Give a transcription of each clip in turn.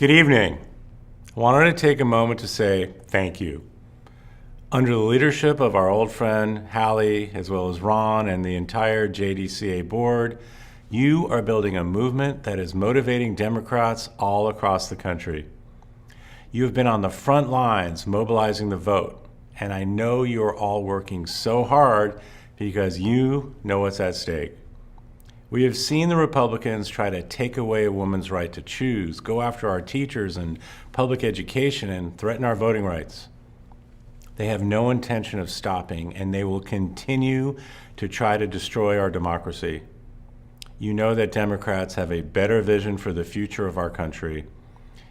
Good evening. I wanted to take a moment to say thank you. Under the leadership of our old friend Hallie, as well as Ron and the entire JDCA board, you are building a movement that is motivating Democrats all across the country. You have been on the front lines mobilizing the vote, and I know you are all working so hard because you know what's at stake. We have seen the Republicans try to take away a woman's right to choose, go after our teachers and public education, and threaten our voting rights. They have no intention of stopping, and they will continue to try to destroy our democracy. You know that Democrats have a better vision for the future of our country.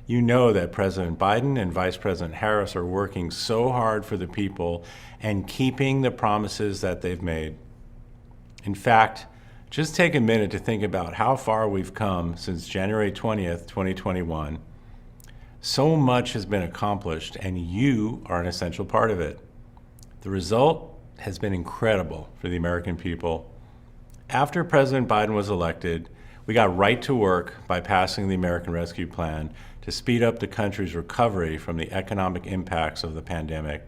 You know that President Biden and Vice President Harris are working so hard for the people and keeping the promises that they've made. In fact, just take a minute to think about how far we've come since January 20th, 2021. So much has been accomplished, and you are an essential part of it. The result has been incredible for the American people. After President Biden was elected, we got right to work by passing the American Rescue Plan to speed up the country's recovery from the economic impacts of the pandemic.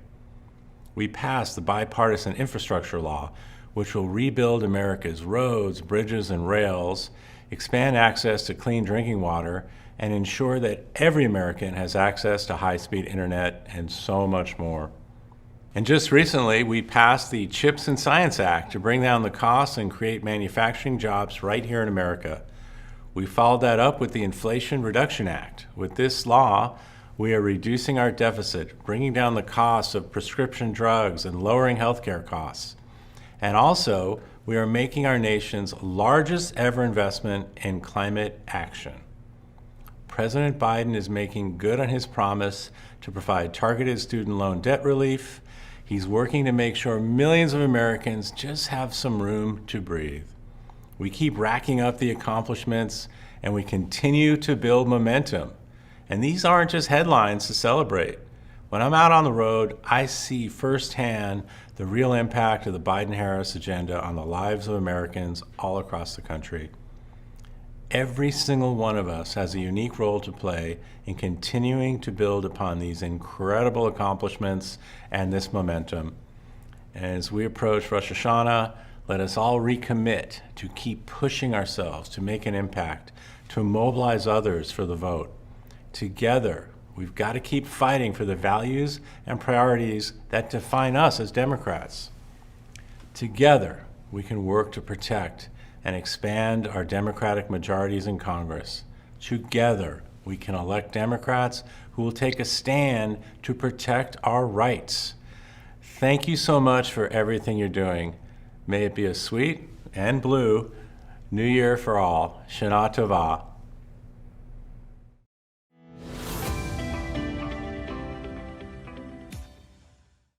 We passed the bipartisan infrastructure law, which will rebuild America's roads, bridges, and rails, expand access to clean drinking water, and ensure that every American has access to high-speed internet, and so much more. And just recently, we passed the CHIPS and Science Act to bring down the costs and create manufacturing jobs right here in America. We followed that up with the Inflation Reduction Act. With this law, we are reducing our deficit, bringing down the costs of prescription drugs, and lowering healthcare costs. And also, we are making our nation's largest ever investment in climate action. President Biden is making good on his promise to provide targeted student loan debt relief. He's working to make sure millions of Americans just have some room to breathe. We keep racking up the accomplishments, and we continue to build momentum. And these aren't just headlines to celebrate. When I'm out on the road, I see firsthand the real impact of the Biden-Harris agenda on the lives of Americans all across the country. Every single one of us has a unique role to play in continuing to build upon these incredible accomplishments and this momentum. And as we approach Rosh Hashanah, let us all recommit to keep pushing ourselves to make an impact, to mobilize others for the vote. Together, we've got to keep fighting for the values and priorities that define us as Democrats. Together, we can work to protect and expand our Democratic majorities in Congress. Together, we can elect Democrats who will take a stand to protect our rights. Thank you so much for everything you're doing. May it be a sweet and blue New Year for all. Shana Tova.